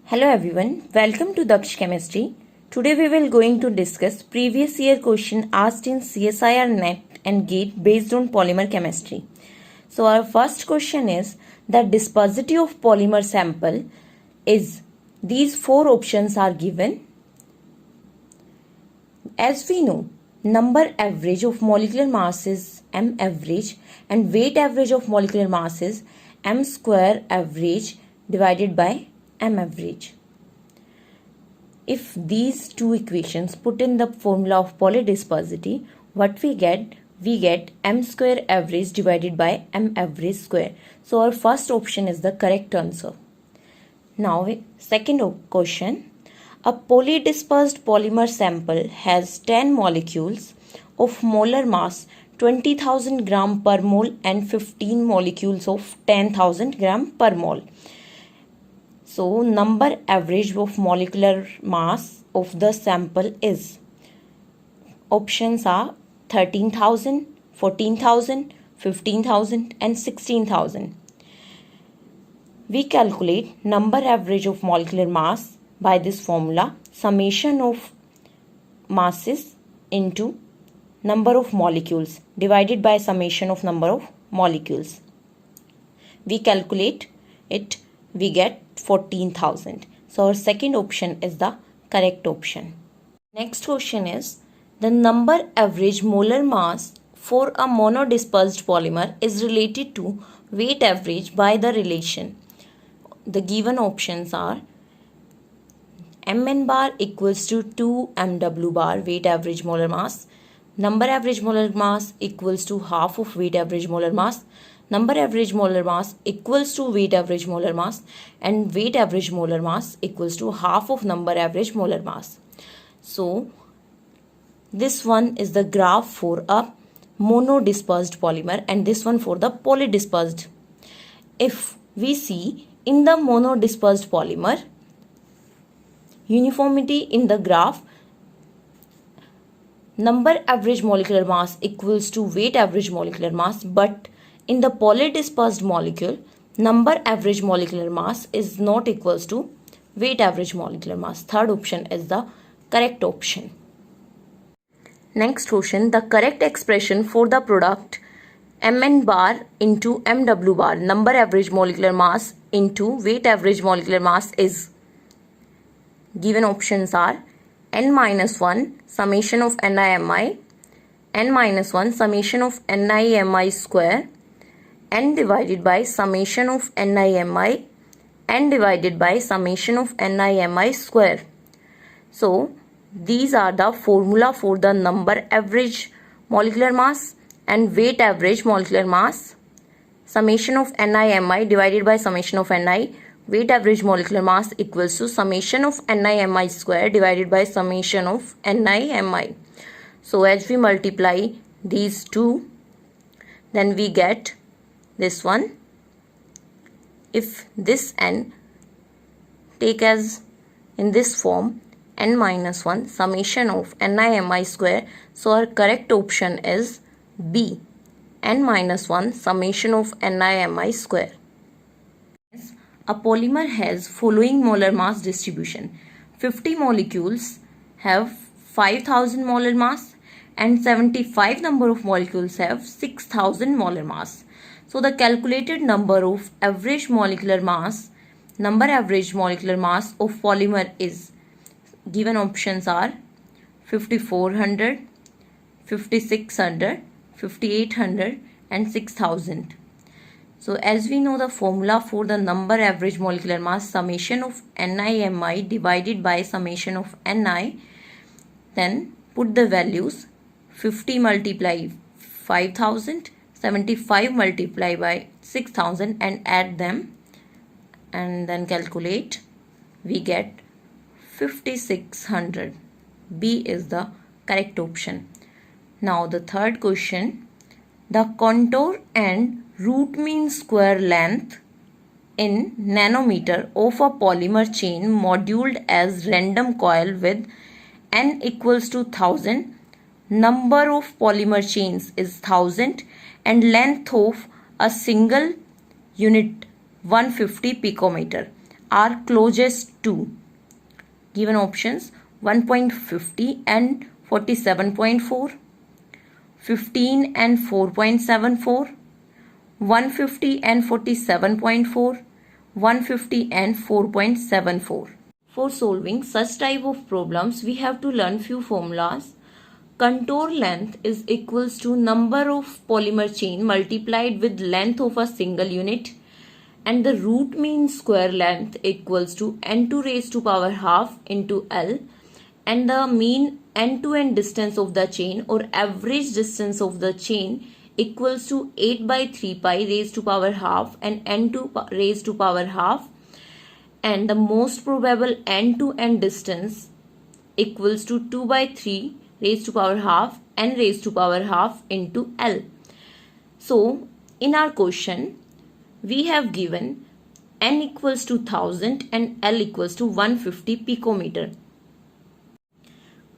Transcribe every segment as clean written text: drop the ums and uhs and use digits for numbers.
Hello everyone, welcome to Daksh Chemistry. Today we will going to discuss previous year question asked in CSIR NET and GATE based on polymer chemistry. So our first question is the dispositivity of polymer sample is these four options are given. As we know, number average of molecular mass is M average and weight average of molecular mass is M square average divided by M average. If these two equations put in the formula of polydispersity, what we get M square average divided by M average square. So our first option is the correct answer. Now second question. A polydispersed polymer sample has 10 molecules of molar mass 20,000 gram per mole and 15 molecules of 10,000 gram per mole. So number average of molecular mass of the sample is, options are 13,000, 14,000, 15,000 and 16,000. We calculate number average of molecular mass by this formula, summation of masses into number of molecules divided by summation of number of molecules. We calculate it, we get 14,000. So our second option is the correct option. Next question is the number average molar mass for a monodispersed polymer is related to weight average by the relation. The given options are Mn bar equals to 2 Mw bar weight average molar mass, number average molar mass equals to half of weight average molar mass, number average molar mass equals to weight average molar mass, and weight average molar mass equals to half of number average molar mass. So this one is the graph for a monodispersed polymer and this one for the polydispersed. If we see in the monodispersed polymer, uniformity in the graph, number average molecular mass equals to weight average molecular mass, but in the polydispersed molecule, number average molecular mass is not equals to weight average molecular mass. Third option is the correct option. Next question, the correct expression for the product Mn bar into Mw bar, number average molecular mass into weight average molecular mass is, given options are n-1 summation of NiMi, n-1 summation of NiMi square, n divided by summation of NiMi, n divided by summation of NiMi square. So these are the formula for the number average molecular mass and weight average molecular mass. Summation of NiMi divided by summation of Ni, weight average molecular mass equals to summation of NiMi square divided by summation of NiMi. So as we multiply these two, then we get this one. If this n take as in this form n-1 summation of NiMi square, so our correct option is B, n-1 summation of NiMi square. A polymer has following molar mass distribution. 50 molecules have 5000 molar mass and 75 number of molecules have 6000 molar mass. So the calculated number of average molecular mass, number average molecular mass of polymer is, given options are 5400, 5600, 5800 and 6000. So as we know the formula for the number average molecular mass, summation of NiMi divided by summation of Ni, then put the values 50 multiply 5000, 75 multiply by 6000 and add them and then calculate, we get 5600. B is the correct option. Now the third question, the contour and root mean square length in nanometer of a polymer chain moduled as random coil with n equals to 1000, number of polymer chains is 1000 and length of a single unit 150 picometer are closest to? Given options: 1.50 and 47.4, 15 and 4.74, 150 and 47.4, 150 and 4.74. For solving such type of problems, we have to learn few formulas. Contour length is equals to number of polymer chain multiplied with length of a single unit, and the root mean square length equals to n2 raised to power half into L, and the mean end-to-end distance of the chain or average distance of the chain equals to 8 by 3 pi raised to power half and n2 raised to power half, and the most probable end-to-end distance equals to 2 by 3 raised to power half n raised to power half into L. So in our question we have given n equals to 1000 and L equals to 150 picometer.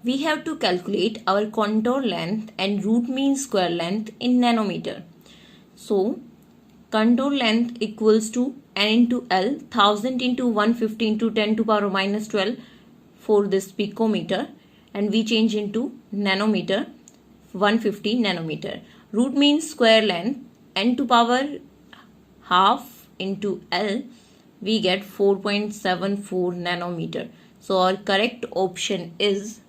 We have to calculate our contour length and root mean square length in nanometer. So contour length equals to n into L, 1000 into 150 into 10 to power minus 12 for this picometer, and we change into nanometer, 150 nanometer. Root means square length, n to power half into L, we get 4.74 nanometer. So our correct option is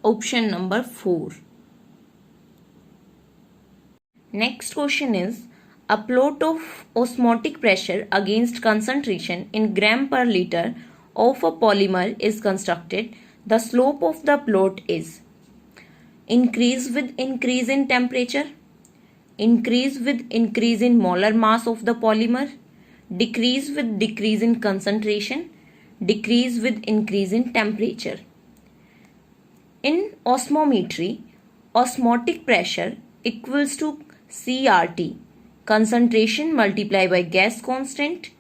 option number 4. Next question is, a plot of osmotic pressure against concentration in gram per liter of a polymer is constructed. The slope of the plot is increase with increase in temperature, increase with increase in molar mass of the polymer, decrease with decrease in concentration, decrease with increase in temperature. In osmometry, osmotic pressure equals to CRT, concentration multiplied by gas constant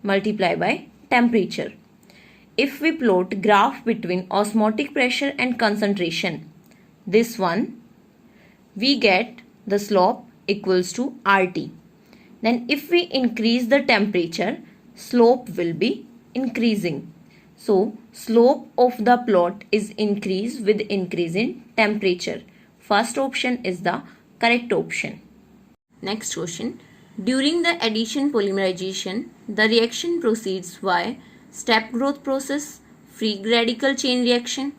multiplied by temperature. If we plot graph between osmotic pressure and concentration, this one, we get the slope equals to RT. Then if we increase the temperature, slope will be increasing. So slope of the plot is increase with increase in temperature. First option is the correct option. Next question. During the addition polymerization, the reaction proceeds via step growth process, free radical chain reaction,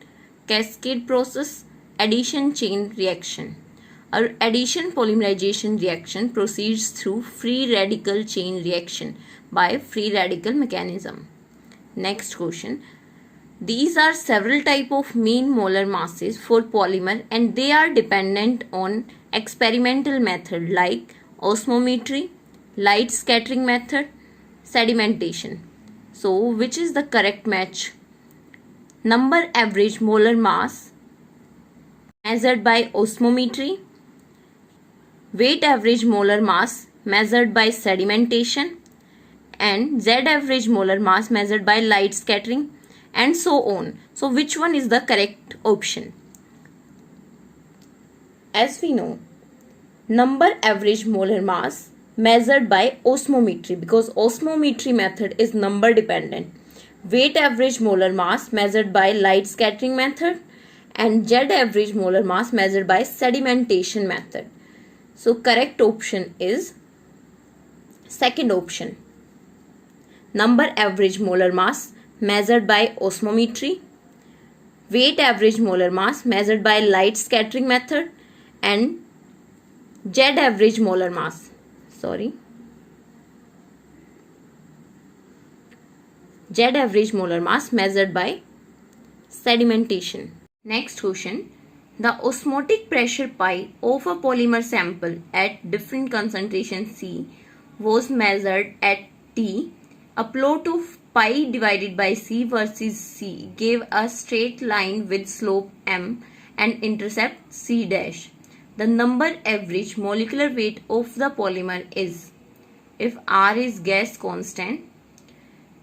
cascade process, addition chain reaction. Our addition polymerization reaction proceeds through free radical chain reaction by free radical mechanism. Next question. These are several types of mean molar masses for polymer, and they are dependent on experimental method like osmometry, light scattering method, sedimentation. So which is the correct match? Number average molar mass measured by osmometry, weight average molar mass measured by sedimentation, and Z average molar mass measured by light scattering, and so on. So which one is the correct option? As we know, number average molar mass measured by osmometry, because osmometry method is number dependent. Weight average molar mass measured by light scattering method, and Z average molar mass measured by sedimentation method. So correct option is second option. Number average molar mass measured by osmometry, weight average molar mass measured by light scattering method, and Z average molar mass. Z average molar mass measured by sedimentation. Next question. The osmotic pressure pi of a polymer sample at different concentration C was measured at T. A plot of pi divided by C versus C gave a straight line with slope m and intercept C dash. The number average molecular weight of the polymer is, if R is gas constant,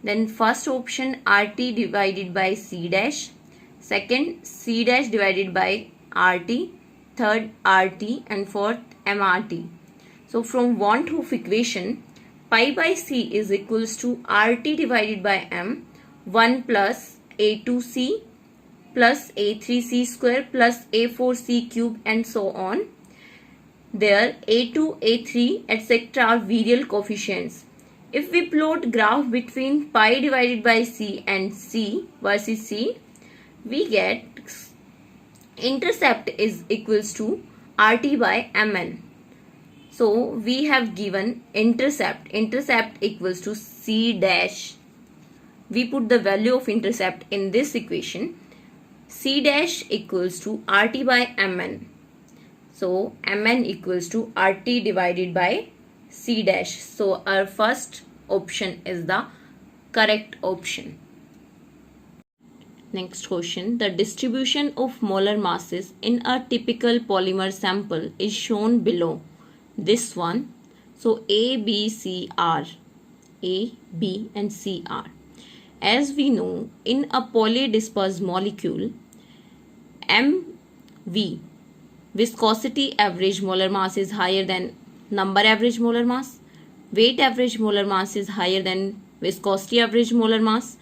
then first option RT divided by C dash, second C dash divided by RT, third RT, and fourth MRT. So from want of equation, pi by c is equals to RT divided by m, 1 plus A2c plus A3c square plus A4c cube and so on. There A2, A3 etc. are virial coefficients. If we plot graph between pi divided by c and c versus c, we get intercept is equals to RT by Mn. So we have given intercept equals to c dash. We put the value of intercept in this equation. C dash equals to RT by Mn. So Mn equals to RT divided by C dash. So our first option is the correct option. Next question. The distribution of molar masses in a typical polymer sample is shown below. This one. So A, B, C are. A, B and C are. As we know, in a polydispersed molecule, MV, viscosity average molar mass is higher than number average molar mass. Weight average molar mass is higher than viscosity average molar mass.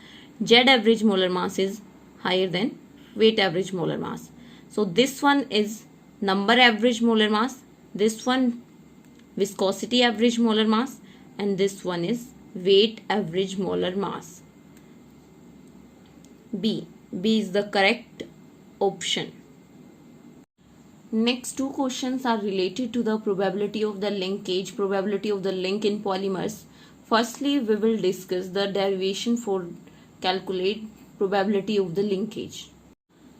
Z average molar mass is higher than weight average molar mass. So this one is number average molar mass. This one viscosity average molar mass. And this one is weight average molar mass. B is the correct option. Next two questions are related to the probability of the linkage, probability of the link in polymers. Firstly, we will discuss the derivation for calculate probability of the linkage.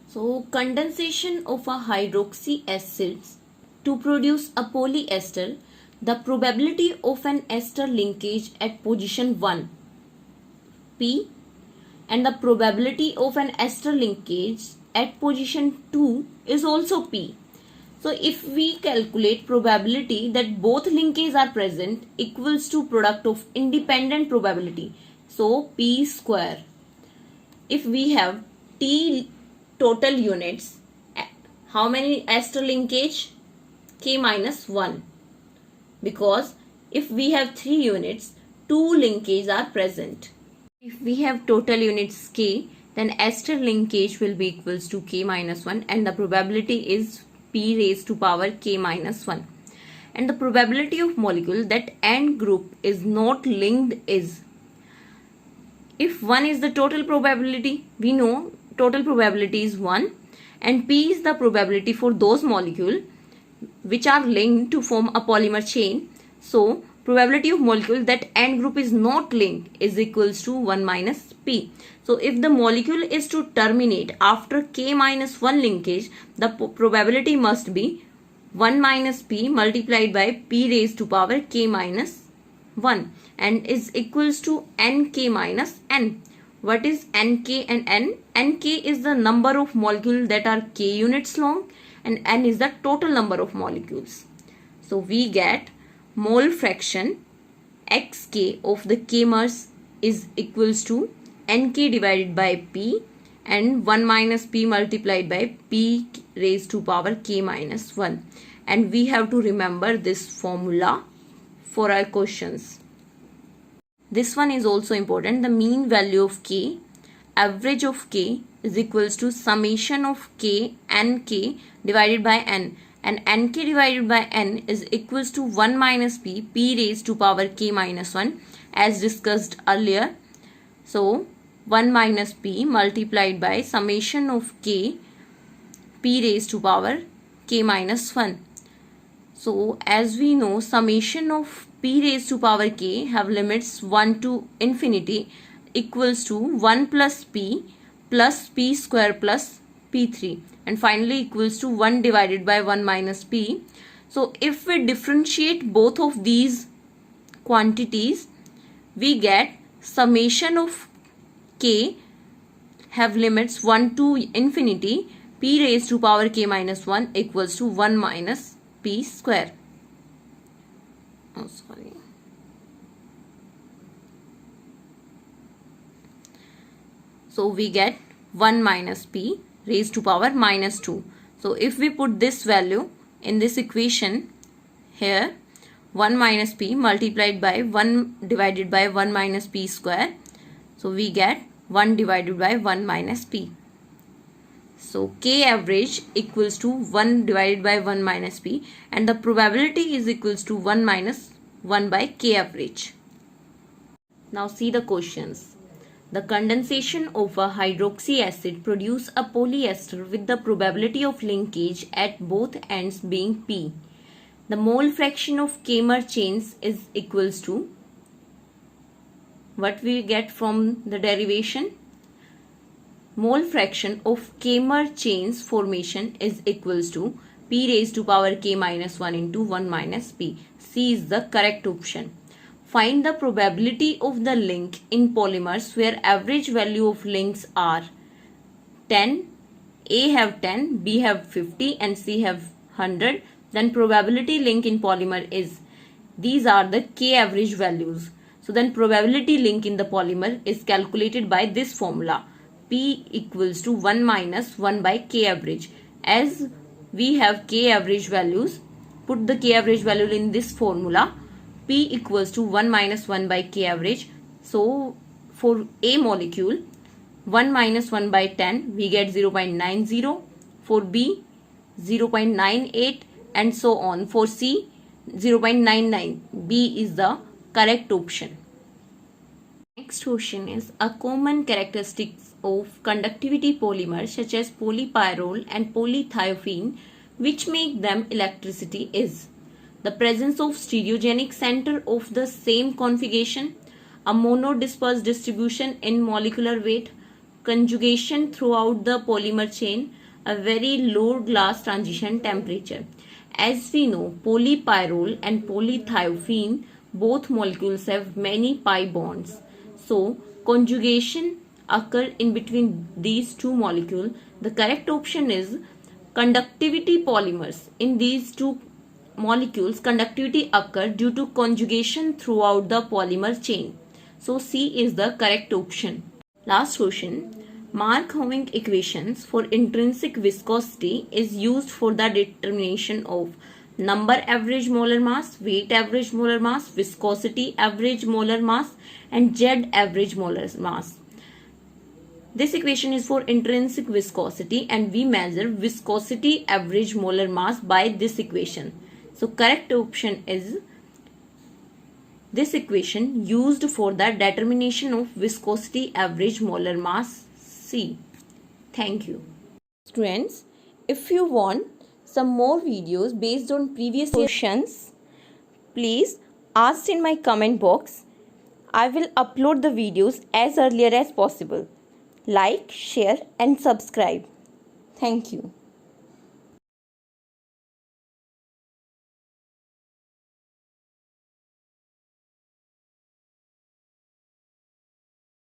So, condensation of a hydroxy acid to produce a polyester, the probability of an ester linkage at position 1, P, and the probability of an ester linkage at position 2 is also P. So if we calculate probability that both linkages are present equals to product of independent probability. So P square. If we have T total units, how many ester linkage? K minus 1. Because if we have 3 units, 2 linkages are present. If we have total units K, then ester linkage will be equals to K minus 1 and the probability is P raised to power K minus 1. And the probability of molecule that end group is not linked is, if 1 is the total probability, we know total probability is 1 and P is the probability for those molecules which are linked to form a polymer chain. So probability of molecule that end group is not linked is equals to 1 minus P. So if the molecule is to terminate after K minus 1 linkage, the probability must be 1 minus P multiplied by P raised to power K minus 1 and is equals to Nk minus N. What is Nk and N? Nk is the number of molecules that are K units long and N is the total number of molecules. So we get mole fraction Xk of the Kmers is equals to Nk divided by P and 1 minus P multiplied by P raised to power K minus 1. And we have to remember this formula for our questions. This one is also important. The mean value of K, average of K is equals to summation of K Nk divided by N. And Nk divided by N is equals to 1 minus P raised to power K minus 1 as discussed earlier. So 1 minus P multiplied by summation of K P raised to power K minus 1. So as we know, summation of P raised to power K have limits 1 to infinity equals to 1 plus P square plus P3 and finally equals to 1 divided by 1 minus P. So if we differentiate both of these quantities, we get summation of K have limits 1 to infinity P raised to power K minus 1 equals to 1 minus P square. So we get 1 minus P raised to power minus 2. So if we put this value in this equation here, 1 minus p multiplied by 1 divided by 1 minus p square. So we get 1 divided by 1 minus p. So k average equals to 1 divided by 1 minus p, and the probability is equals to 1 minus 1 by k average. Now see the questions. The condensation of a hydroxy acid produce a polyester with the probability of linkage at both ends being p. The mole fraction of Kmer chains is equals to, what we get from the derivation? Mole fraction of Kmer chains formation is equals to p raised to power k minus 1 into 1 minus p. C is the correct option. Find the probability of the link in polymers where average value of links are 10, A have 10, B have 50 and C have 100. Then probability link in polymer is, these are the k average values. So then probability link in the polymer is calculated by this formula. P equals to 1 minus 1 by k average. As we have k average values, put the k average value in this formula. P equals to 1 minus 1 by k average. So for A molecule, 1 minus 1 by 10, we get 0.90. For B, 0.98 and so on. For C, 0.99. B is the correct option. Next question is, a common characteristics of conductivity polymers such as polypyrrole and polythiophene which make them electricity is the presence of stereogenic center of the same configuration, a monodispersed distribution in molecular weight, conjugation throughout the polymer chain, a very low glass transition temperature. As we know, polypyrrole and polythiophene, both molecules have many pi bonds. So conjugation occur in between these two molecules. The correct option is conductivity polymers. In these two molecules, conductivity occur due to conjugation throughout the polymer chain. So C is the correct option. Last question. Markov equations for intrinsic viscosity is used for the determination of number average molar mass, weight average molar mass, viscosity average molar mass and Z average molar mass. This equation is for intrinsic viscosity and we measure viscosity average molar mass by this equation. So correct option is this equation used for the determination of viscosity average molar mass, C. Thank you. Students, if you want some more videos based on previous questions, please ask in my comment box. I will upload the videos as earlier as possible. Like, share and subscribe. Thank you.